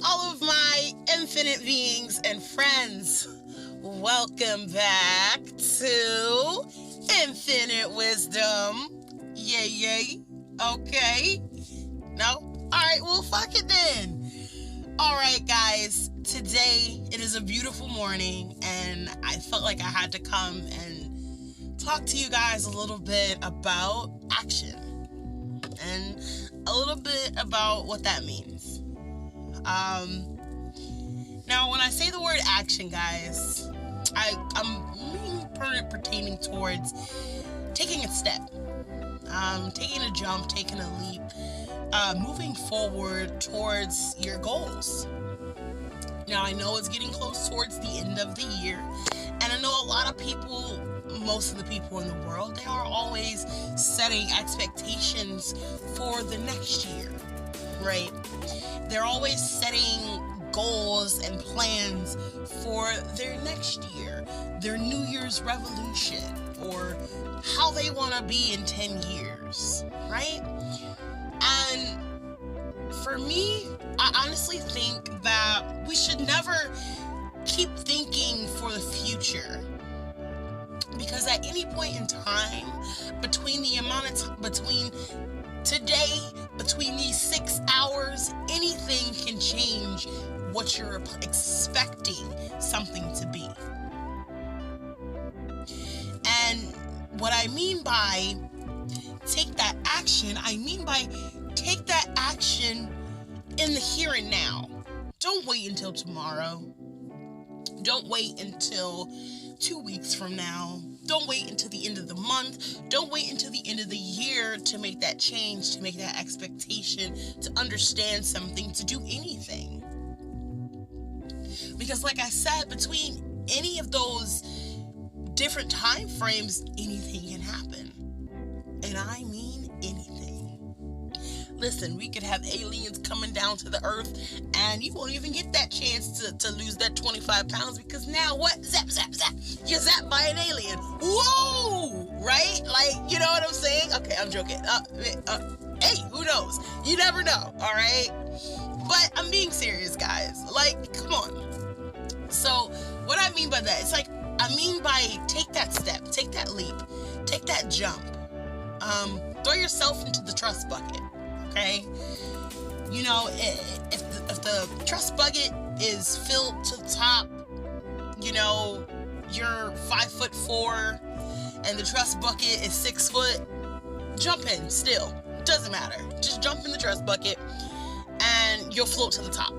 all of my infinite beings and friends, welcome back to Infinite Wisdom. Yay, yay. Okay. No? Alright, well, fuck it then. Alright, guys. Today, it is a beautiful morning, and I felt like I had to come and talk to you guys a little bit about action. And a little bit about what that means. Now, when I say the word action, guys, I'm really pertaining towards taking a step, taking a jump, taking a leap, moving forward towards your goals. Now, I know it's getting close towards the end of the year, and I know a lot of people, most of the people in the world, they are always setting expectations for the next year, right? They're always setting goals and plans for their next year, their New Year's revolution, or how they want to be in 10 years, right? And for me, I honestly think that we should never keep thinking for the future. Because at any point in time, between these 6 hours, anything can change what you're expecting something to be. And what I mean by take that action, I mean by take that action in the here and now. Don't wait until tomorrow. Don't wait until 2 weeks from now. Don't wait until the end of the month. Don't wait until the end of the year to make that change, to make that expectation, to understand something, to do anything. Because like I said, between any of those different time frames, anything can happen. And I mean anything. Listen, we could have aliens coming down to the earth, and you won't even get that chance to lose that 25 pounds, because now what? Zap, zap, zap. You're zapped by an alien. Whoa! Right? Like, you know what I'm saying? Okay, I'm joking. Hey, who knows? You never know, all right? But I'm being serious, guys. Like, come on. So, what I mean by that, it's like, I mean by take that step, take that leap, take that jump. Throw yourself into the trust bucket. Okay, you know, if the trust bucket is filled to the top, you know, you're 5'4", and the trust bucket is 6 foot, jump in still. Doesn't matter. Just jump in the trust bucket and you'll float to the top.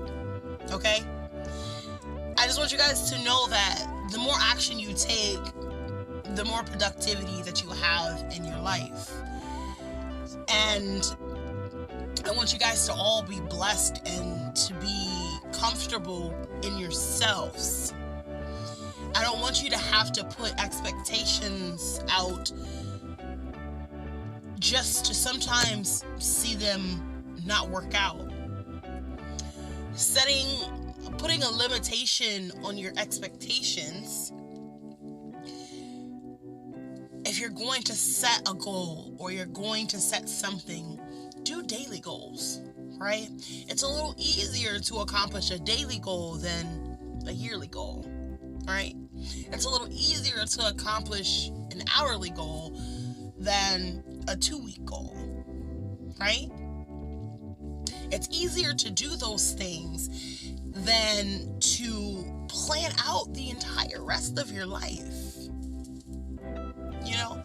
Okay? I just want you guys to know that the more action you take, the more productivity that you have in your life. And I want you guys to all be blessed and to be comfortable in yourselves. I don't want you to have to put expectations out just to sometimes see them not work out. Putting a limitation on your expectations. If you're going to set a goal or you're going to set something, do daily goals, right? It's a little easier to accomplish a daily goal than a yearly goal, right? It's a little easier to accomplish an hourly goal than a 2-week goal, right? It's easier to do those things than to plan out the entire rest of your life. You know,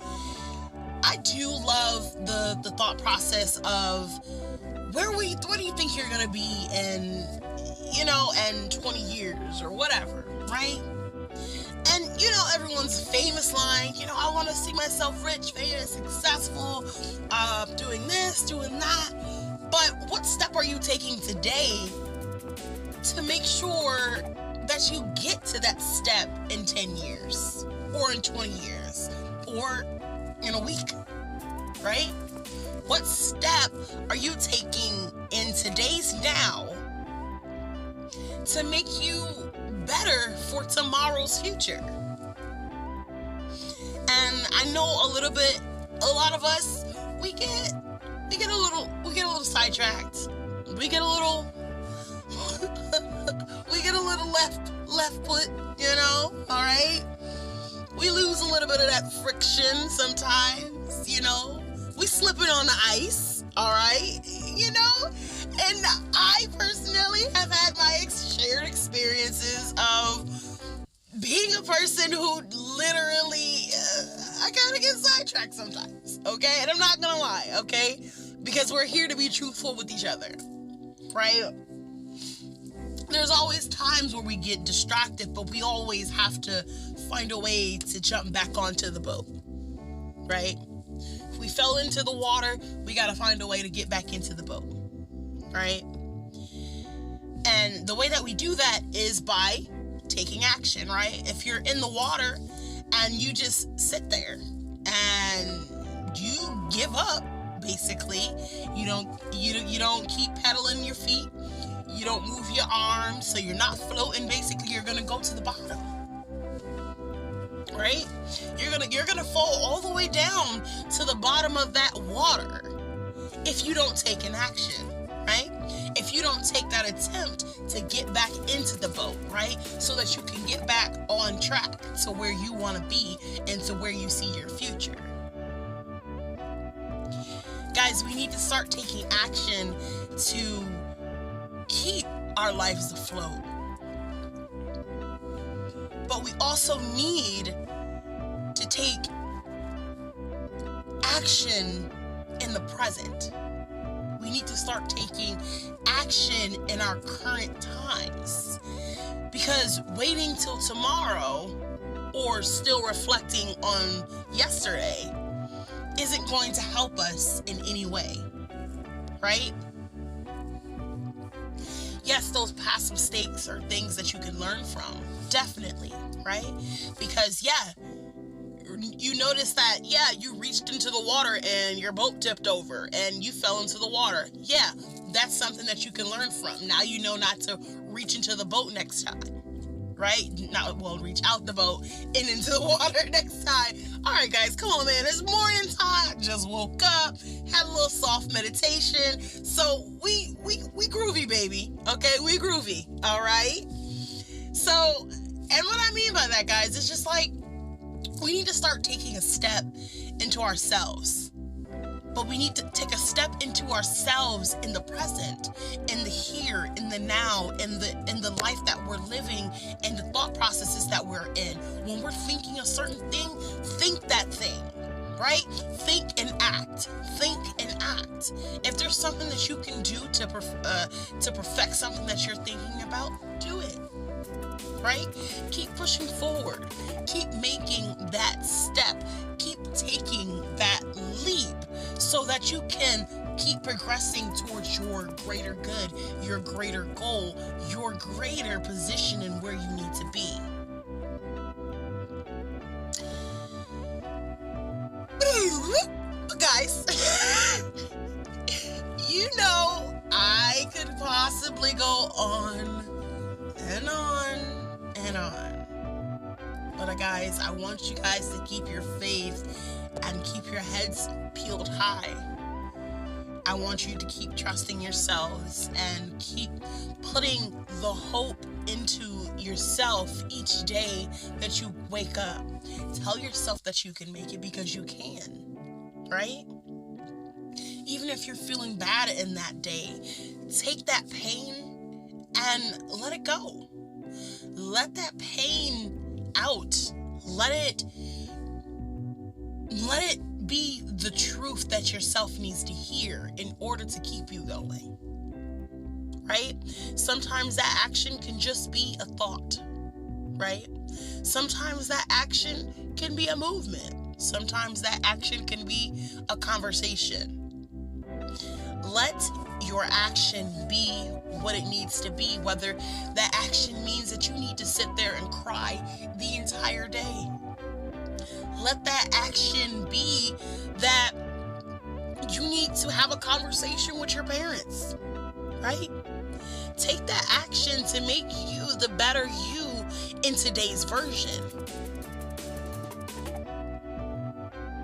I do love the thought process of where do you think you're gonna be in 20 years or whatever, right? And you know, everyone's famous line, you know, I want to see myself rich, famous, successful, doing this, doing that. But what step are you taking today to make sure that you get to that step in 10 years or in 20 years or in a week, right? What step are you taking in today's now to make you better for tomorrow's future? And I know a lot of us, we get a little sidetracked. We get a little left foot, all right? We lose a little bit of that friction sometimes, We slipping on the ice, all right? And I personally have had my shared experiences of being a person who literally, I gotta get sidetracked sometimes, okay? And I'm not gonna lie, okay? Because we're here to be truthful with each other, right? There's always times where we get distracted, but we always have to find a way to jump back onto the boat, right? If we fell into the water, we gotta find a way to get back into the boat, right? And the way that we do that is by taking action, right? If you're in the water and you just sit there and you give up, basically, you don't keep pedaling your feet, you don't move your arms, so you're not floating. Basically, you're gonna go to the bottom, right? You're gonna fall all the way down to the bottom of that water if you don't take an action, right? If you don't take that attempt to get back into the boat, right? So that you can get back on track to where you want to be and to where you see your future. Guys, we need to start taking action to keep our lives afloat. But we also need to take action in the present. We need to start taking action in our current times. Because waiting till tomorrow or still reflecting on yesterday isn't going to help us in any way, right? Yes, those past mistakes are things that you can learn from, definitely, right? Because, you notice that, you reached into the water and your boat tipped over and you fell into the water. Yeah, that's something that you can learn from. Now you know not to reach into the boat next time, right? Reach out the boat and into the water next time. All right, guys, come on, man. It's morning time. Just woke up, had a little soft meditation. So we groovy, baby. Okay, we groovy. All right. So, and what I mean by that, guys, is just like, we need to start taking a step into ourselves. But we need to take a step into ourselves in the present, in the here, in the now, in the life that we're living, and the thought processes that we're in. When we're thinking a certain thing, think that thing, right? Think and act. Think and act. If there's something that you can do to perfect something that you're thinking about, do it. Right? Keep pushing forward. Keep making that step. Keep taking that leap so that you can keep progressing towards your greater good, your greater goal, your greater position and where you need to be. Guys, I could possibly go on and on and on. But guys, I want you guys to keep your faith and keep your heads peeled high. I want you to keep trusting yourselves and keep putting the hope into yourself each day that you wake up. Tell yourself that you can make it, because you can, right? Even if you're feeling bad in that day, take that pain and let it go. Let that pain out. Let it be the truth that yourself needs to hear in order to keep you going. Right? Sometimes that action can just be a thought. Right? Sometimes that action can be a movement. Sometimes that action can be a conversation. Let your action be what it needs to be, whether that action means that you need to sit there and cry the entire day. Let that action be that you need to have a conversation with your parents, right? Take that action to make you the better you in today's version.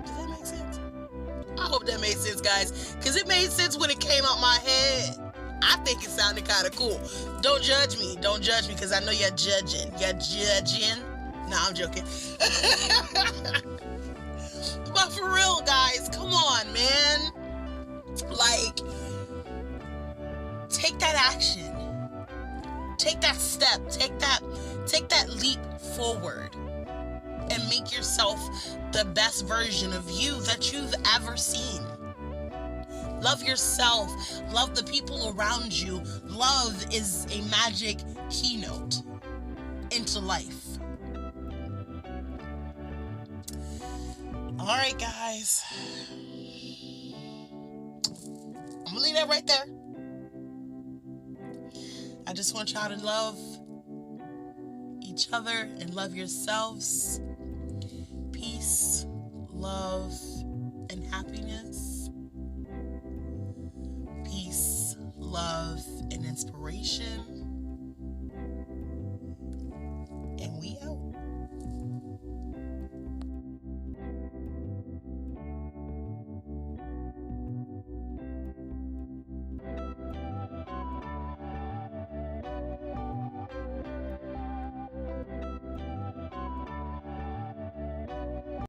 Does that make sense? I hope that made sense, guys, because it made sense when it came out my head. I think it sounded kind of cool. Don't judge me. Don't judge me, because I know you're judging. You're judging. No, I'm joking. But for real, guys, come on, man. Like, take that action. Take that step. Take that leap forward. And make yourself the best version of you that you've ever seen. Love yourself. Love the people around you. Love is a magic keynote into life. All right, guys. I'm going to leave that right there. I just want y'all to love each other and love yourselves. Peace, love, and happiness. Peace, love, and inspiration.